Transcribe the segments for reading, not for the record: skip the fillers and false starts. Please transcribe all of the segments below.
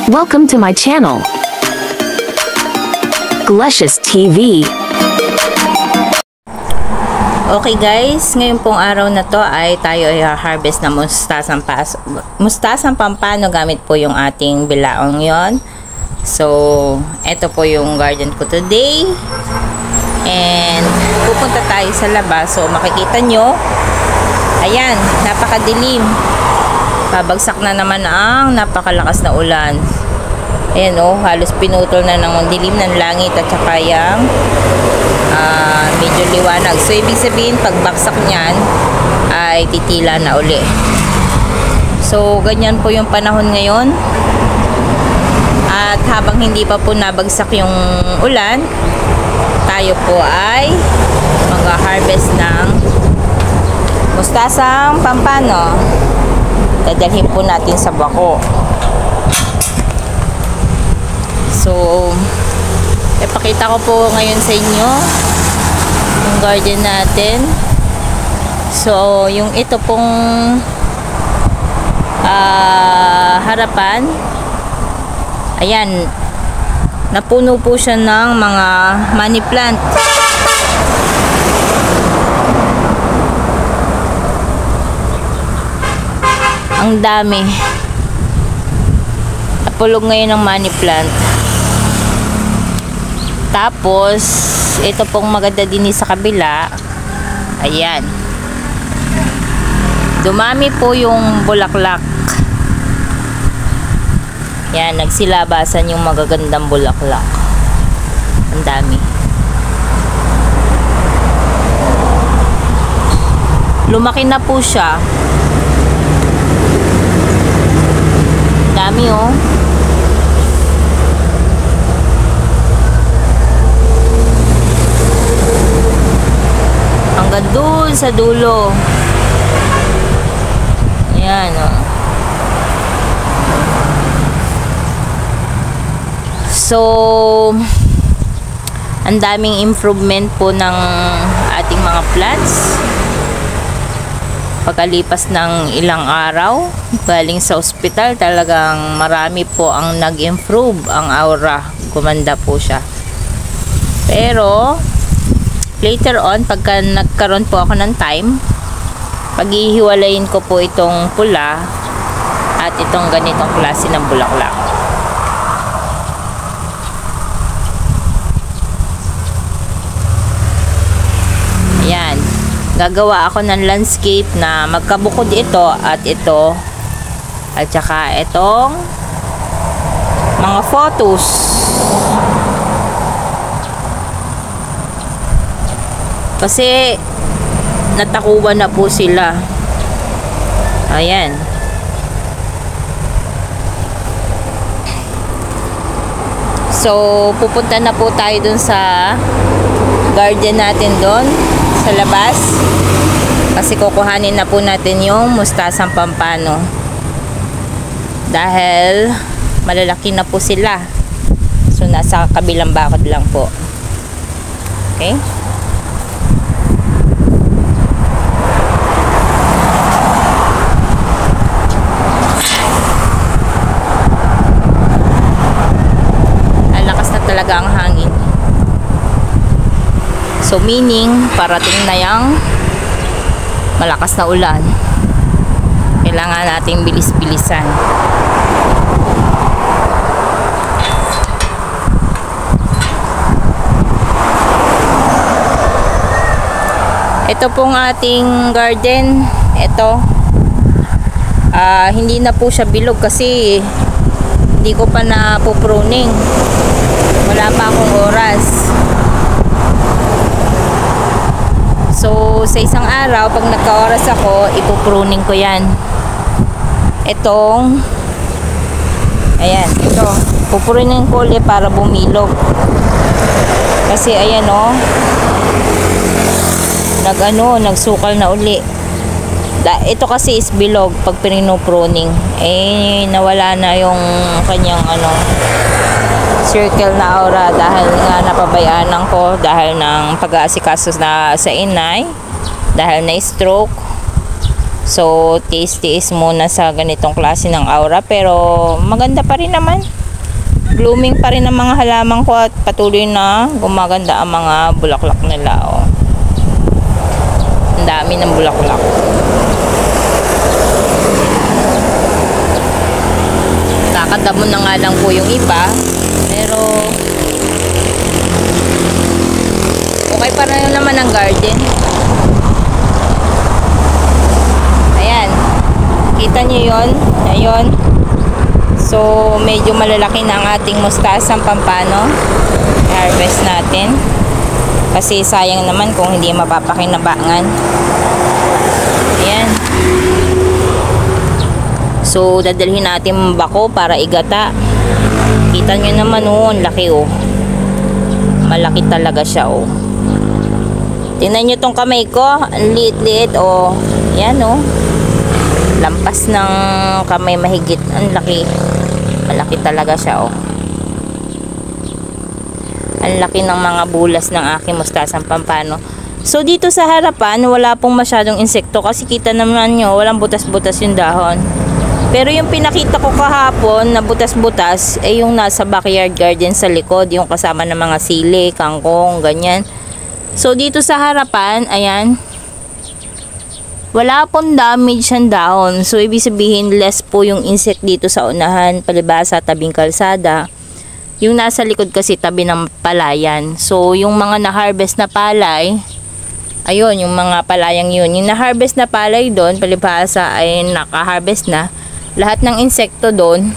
Welcome to my channel, Glecious TV. Okay guys, ngayon pong araw na to ay tayo ay harvest na mustasang pampano gamit po yung ating bilaong yon. So, ito po yung garden ko today. And pupunta tayo sa labas. So, makikita nyo, ayan, napakadilim. Babagsak na naman ang napakalakas na ulan. Ayan o, halos pinutol na ng dilim ng langit at saka yung medyo liwanag. So, ibig sabihin, pagbaksak niyan ay titila na uli. So, ganyan po yung panahon ngayon. At habang hindi pa po nabagsak yung ulan, tayo po ay mag-harvest ng mustasang pampano. Dadalhin po natin sa bako. So, ipakita ko po ngayon sa inyo yung garden natin. So, yung ito pong harapan, ayan, napuno po siya ng mga money plant. Ang dami. Napulog ngayon ng money plant. Tapos, ito pong maganda din sa kabila. Ayan. Dumami po yung bulaklak. Yan, nagsilabasan yung magagandang bulaklak. Ang dami. Lumaki na po siya. Dami oh. Hanggang doon sa dulo. Ayan oh. So, ang daming improvement po ng ating mga plants. Pagkalipas ng ilang araw, galing sa ospital, talagang marami po ang nag-improve ang aura. Gumanda po siya. Pero, later on, pagka nagkaroon po ako ng time, paghihiwalayin ko po itong pula at itong ganitong klase ng bulaklak. Ayan. Gagawa ako ng landscape na magkabukod ito at ito at saka itong mga photos. Kasi natakuban na po sila. Ayan. So, pupunta na po tayo dun sa garden natin dun sa labas. Kasi kukuhanin na po natin yung mustasang pampano. Dahil malalaki na po sila. So, nasa kabilang bakod lang po. Okay? Talaga ang hangin. So meaning parating na yung malakas na ulan. Kailangan nating bilis-bilisan. Ito pong ating garden. Ito hindi na po siya bilog kasi hindi ko pa na po pruning. Wala pa akong oras. So, sa isang araw, pag nagka-oras ako, ipupruning ko yan. Itong, ayan, ito. Pupruning ko ulit para bumilog. Kasi, ayan o, nagsukal na uli. Ito kasi is bilog pag pinupruning. Eh, nawala na yung kanyang circle na aura dahil nga napabayaan ko dahil ng pag-aasikaso na sa inay, dahil na stroke. So, tiis-tiis muna sa ganitong klase ng aura. Pero, maganda pa rin naman. Blooming pa rin ang mga halaman ko at patuloy na gumaganda ang mga bulaklak nila. Oh. Ang dami ng bulaklak. Kakadamon na nga lang po yung iba. Pero, okay pa rin naman ang garden. Ayan. Kita nyo yun? Ayun. So, medyo malalaki na ang ating mustasang pampano. Harvest natin. Kasi sayang naman kung hindi mapapakinabangan. Ayan. So, dadalhin natin bako para igata. Kita nyo naman laki malaki talaga siya tingnan nyo tong kamay ko, ang liit-liit yan lampas ng kamay mahigit, ang laki, malaki talaga siya ang laki ng mga bulas ng aking mustasang pampano. So dito sa harapan wala pong masyadong insekto kasi kita naman nyo walang butas-butas yung dahon. Pero yung pinakita ko kahapon na butas-butas ay yung nasa backyard garden sa likod, yung kasama ng mga sili, kangkong, ganyan. So dito sa harapan, ayan, wala pong damage ang dahon. So ibig sabihin less po yung insect dito sa unahan, palibasa, tabing kalsada. Yung nasa likod kasi tabi ng palayan. So yung mga na-harvest na palay, ayun, yung mga palayang yun. Yung na-harvest na palay doon, palibasa ay naka-harvest na. Lahat ng insekto doon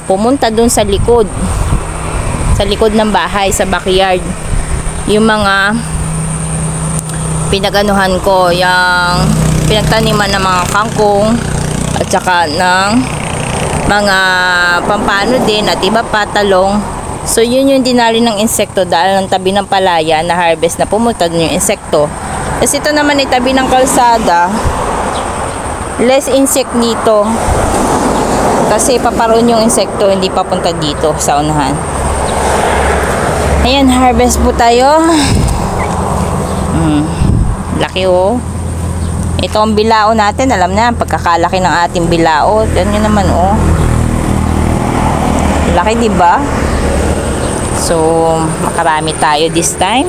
pumunta doon sa likod ng bahay, sa backyard. Yung mga pinaganuhan ko, yung pinagtaniman ng mga kangkong at saka ng mga pampano din at iba pa, talong. So yun yung dinali ng insekto dahil ng tabi ng palaya na harvest na pumunta doon yung insekto. Kasi ito naman ay tabi ng kalsada, less insect dito kasi paparoon yung insekto, hindi papunta dito sa unahan. Ayan, harvest po tayo. Laki ito ang bilao natin, alam na pagkakalaki ng ating bilao. Yan yun naman laki, diba? So makarami tayo this time.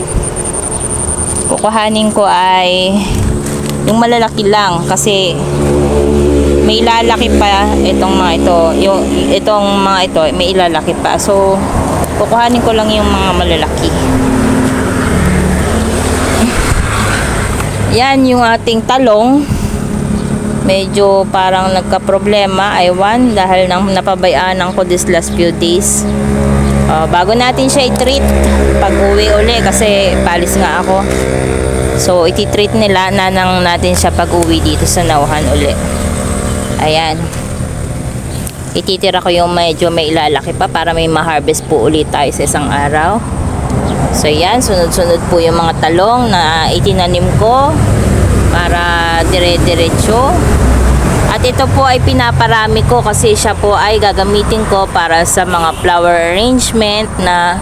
Kukuhanin ko ay yung malalaki lang kasi may ilalaki pa itong mga itong mga ito may ilalaki pa. So kukuhanin ko lang yung mga malalaki. Yan yung ating talong. Medyo parang nagka-problema, aywan, dahil nang napabayaan ko this last few days. Bago natin siya i-treat pag uwi uli kasi palis nga ako. So iti-treat nila natin siya pag uwi dito sa nauhan uli. Ayan. Ititira ko yung medyo may ilalaki pa para may ma-harvest po ulit tayo sa isang araw. So yan, sunod-sunod po yung mga talong na itinanim ko para dire-diretso. At ito po ay pinaparami ko kasi siya po ay gagamitin ko para sa mga flower arrangement na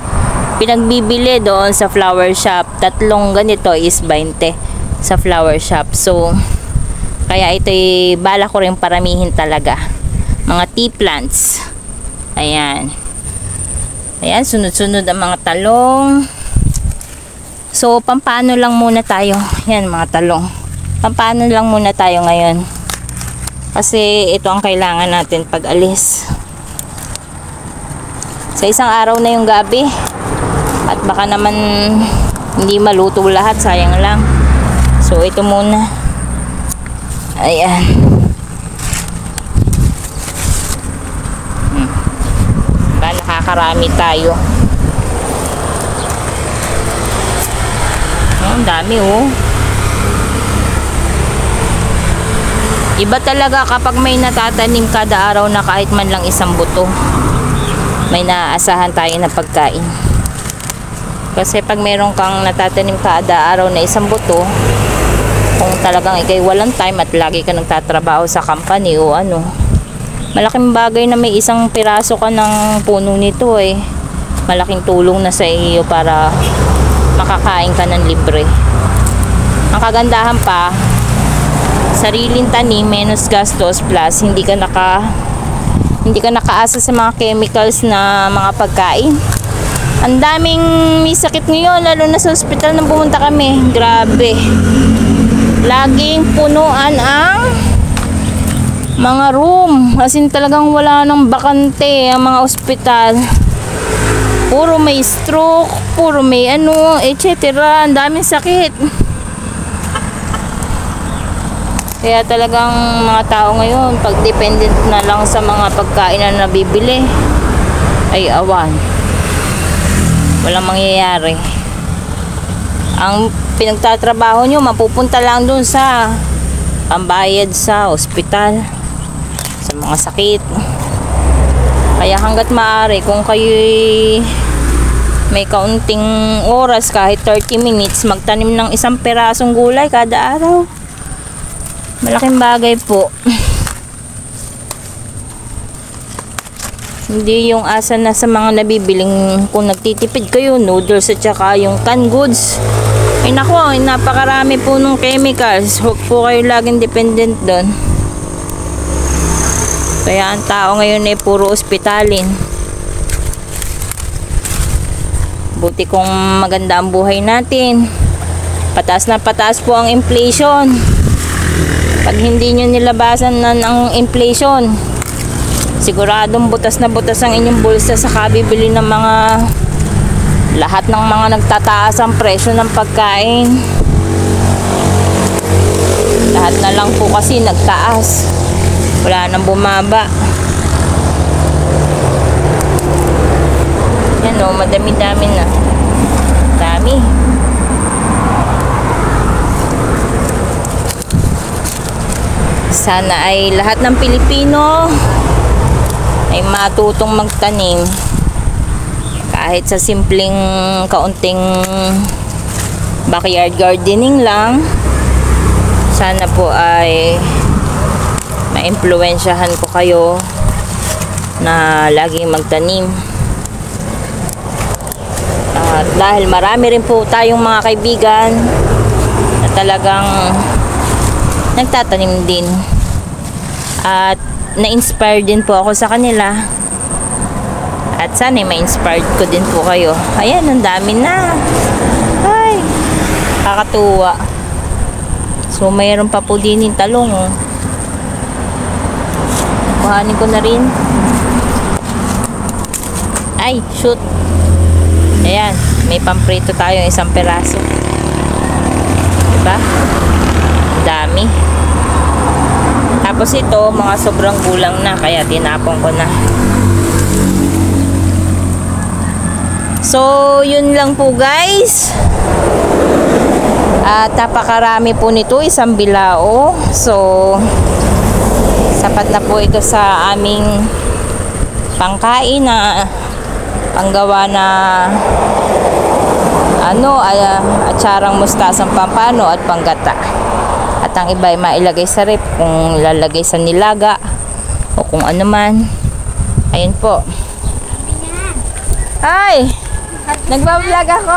pinagbibili doon sa flower shop. Tatlong ganito is 20 sa flower shop. So kaya ito'y bala ko rin paramihin talaga. Mga tea plants. Ayan. Ayan, sunod-sunod ang mga talong. So, pampano lang muna tayo. Ayan, mga talong. Pampano lang muna tayo ngayon. Kasi ito ang kailangan natin pag alis. Sa isang araw na yung gabi. At baka naman hindi maluto lahat. Sayang lang. So, ito muna. Ayan. Nakakarami tayo. Ang dami Iba talaga kapag may natatanim kada araw na kahit man lang isang buto. May naaasahan tayo na pagkain. Kasi pag meron kang natatanim kada araw na isang buto, kung talagang ikay walang time at lagi ka nagtatrabaho sa company o malaking bagay na may isang piraso ka ng puno nito malaking tulong na sa iyo para makakain ka ng libre. Ang kagandahan pa, sariling tanim, menos gastos, plus hindi ka nakaasa sa mga chemicals na mga pagkain. Ang daming may sakit ngayon, lalo na sa ospital nang pumunta kami. Grabe. Laging punuan ang mga room. As in talagang wala nang bakante ang mga ospital. Puro may stroke, puro may ano, etc. Ang daming sakit. Kaya talagang mga tao ngayon, pag dependent na lang sa mga pagkain na nabibili, ay awan. Walang mangyayari. Ang pinagtatrabaho nyo, mapupunta lang dun sa pambayad sa ospital, sa mga sakit. Kaya hanggat maaari, kung kayo may kaunting oras, kahit 30 minutes, magtanim ng 1 perasong gulay kada araw. Malaking bagay po. Hindi yung asa na sa mga nabibiling, kung nagtitipid kayo, noodles at saka yung canned goods. Ay nako, napakarami po ng chemicals. Huwag po kayo laging dependent doon. Kaya ang tao ngayon ay puro ospitalin. Buti kung maganda ang buhay natin. Pataas na pataas po ang inflation. Pag hindi nyo nilabasan na ng inflation, siguradong butas na butas ang inyong bulsa sa kabibili ng mga lahat ng mga nagtataas ang presyo ng pagkain. Lahat na lang po kasi nagtaas. Wala nang bumaba. Yan o, madami-dami na. Dami. Sana ay lahat ng Pilipino ay matutong magtanim, kahit sa simpleng kaunting backyard gardening lang. Sana po ay maimpluwensyahan ko kayo na laging magtanim. At dahil marami rin po tayong mga kaibigan na talagang nagtatanim din, at na-inspire din po ako sa kanila, at sana ma-inspired ko din po kayo. Ayan, ang dami na. Ay, kakatuwa. So mayroon pa po din yung talong, oh. Kuhanin ko na rin. Ay, shoot. Ayan, may pamprito tayo, 1 peraso. Diba? Dami. Tapos ito, mga sobrang kulang na, kaya tinapon ko na. So, yun lang po guys. At napakarami po nito, 1 bilao. So, sapat na po ito sa aming pangkain na panggawa na atsarang mustasang pampano at panggata. At ang iba ay mailagay sa rep kung lalagay sa nilaga o kung ano man. Ayun po. Ay! Nagbablog ako!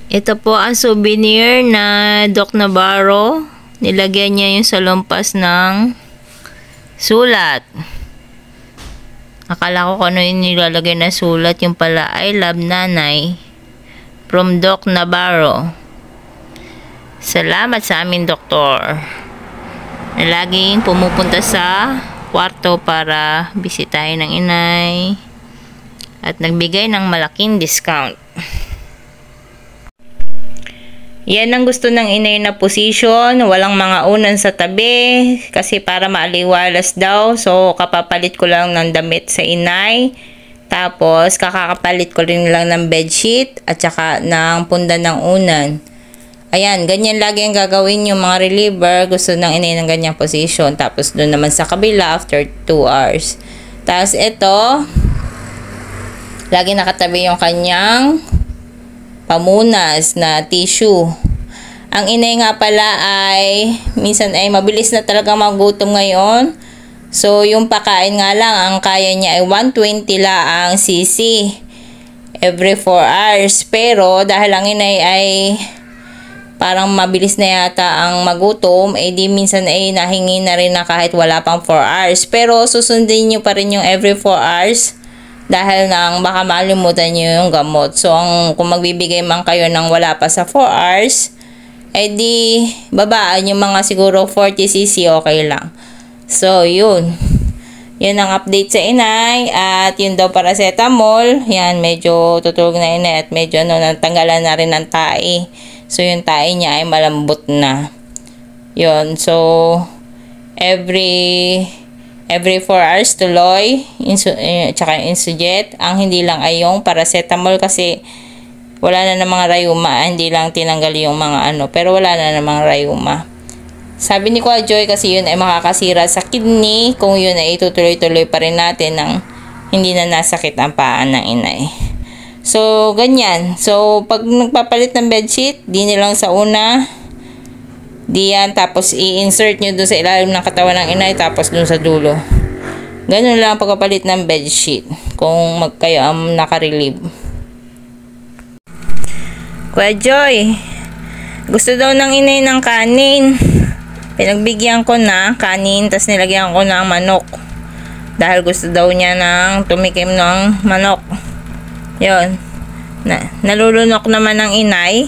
Ito po ang souvenir na Doc Navarro. Nilagyan niya yung salumpas ng sulat. Akala ko kung ano yung nilalagay na sulat. Yung pala, I love nanay. From Doc Navarro. Salamat sa aming doktor na laging pumupunta sa kwarto para bisitahin ng inay at nagbigay ng malaking discount. Yan ang gusto ng inay na position. Walang mga unan sa tabi kasi para maaliwalas daw. So kapapalit ko lang ng damit sa inay. Tapos kakakapalit ko rin lang ng bedsheet at saka ng punda ng unan. Ayan, ganyan lagi ang gagawin yung mga reliever. Gusto ng inay ng ganyang position. Tapos doon naman sa kabila after 2 hours. Tapos ito, lagi nakatabi yung kanyang pamunas na tissue. Ang inay nga pala ay minsan ay mabilis na talaga magutom ngayon. So yung pakain nga lang, ang kaya niya ay 120 lang cc every 4 hours. Pero dahil ang inay ay parang mabilis na yata ang magutom, eh di minsan ay nahingi na rin na kahit wala pang 4 hours. Pero susundin nyo pa rin yung every 4 hours dahil nang baka malimutan nyo yung gamot. So, kung magbibigay man kayo ng wala pa sa 4 hours, eh di babaan yung mga siguro 40cc, okay lang. So, yun. Yun ang update sa inay. At yun daw paracetamol. Yan, medyo tutulog na inay at medyo natanggalan na rin ng tae. So, yung tae niya ay malambot na. Yun. So, every 4 hours tuloy, tsaka Insujet. Ang hindi lang ay yung paracetamol kasi wala na namang rayuma. Hindi lang tinanggal yung mga pero wala na namang rayuma. Sabi ni Kuya Joy kasi yun ay makakasira sa kidney kung yun ay itutuloy-tuloy pa rin natin nang hindi na nasakit ang paa ng inay. So, ganyan. So, pag nagpapalit ng bedsheet, di nilang sa una, diyan, tapos i-insert nyo doon sa ilalim ng katawan ng inay, tapos doon sa dulo. Ganun lang pagpapalit ng bedsheet kung kayo ang nakarelieve. Kuya Joy, gusto daw ng inay ng kanin. Pinagbigyan ko na kanin, tas nilagyan ko ng manok. Dahil gusto daw niya ng tumikim ng manok. Yun. Nalulunok naman ng inay.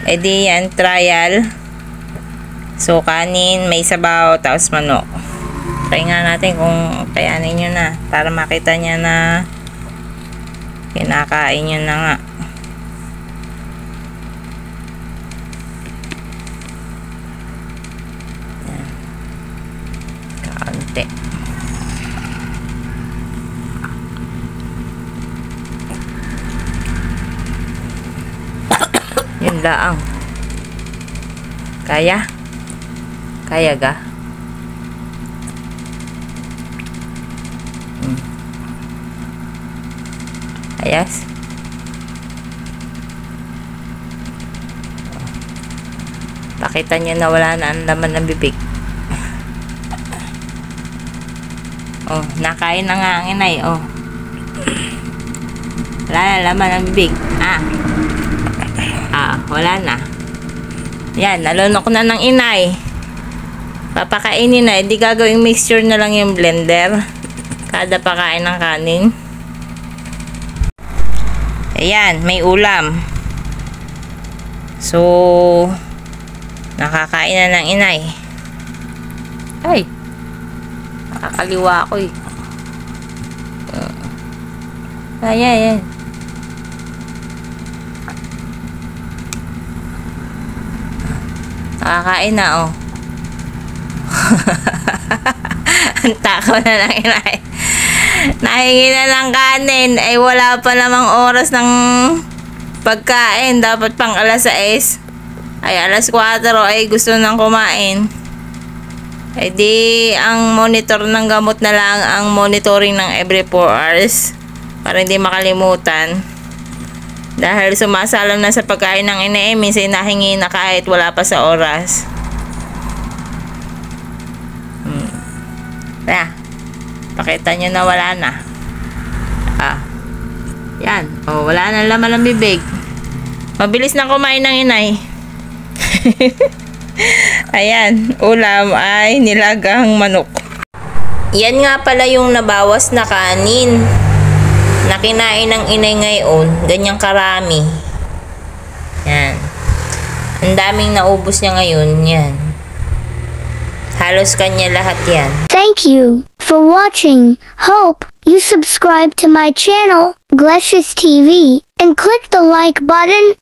E di yan, trial. So, kanin, may sabaw, tapos manok. Try nga natin kung kayanin nyo na. Para makita niya na kinakain nyo na nga. Kaunti. Yun lang. Kaya? Kaya ga? Ayas? Pakita niya na wala na ang laman ng bibig. Oh, nakain na nga ang inay. Oh. Wala na laman ng bibig. Wala na. Yan, nalunok na ng inay. Papakainin na. Hindi gagawing mixture na lang yung blender. Kada pakain ng kanin. Ayan, may ulam. So, nakakain na ng inay. Ay, nakakaliwa ako eh. Ayan. Nakakain na, oh. Ang takaw na lang inay. Nahingi na ng kanin. Ay, wala pa namang oras ng pagkain. Dapat pang alas 6. Ay, alas 4 ay gusto nang kumain. Ay, di, ang monitor ng gamot na lang ang monitoring ng every 4 hours. Para hindi makalimutan. Dahil sumasalam na sa pagkain ng inay, minsan nahingi na kahit wala pa sa oras. Pakita nyo na wala na. Yan. Oh, wala na laman ng bibig. Mabilis na kumain ng inay. Ayan. Ulam ay nilagang manok. Yan nga pala yung nabawas na kanin na kinain ng inay ngayon. Ganyang karami. Yan. Ang daming naubos niya ngayon. Yan. Halos kanya lahat yan. Thank you for watching. Hope you subscribe to my channel, Glecious TV, and click the like button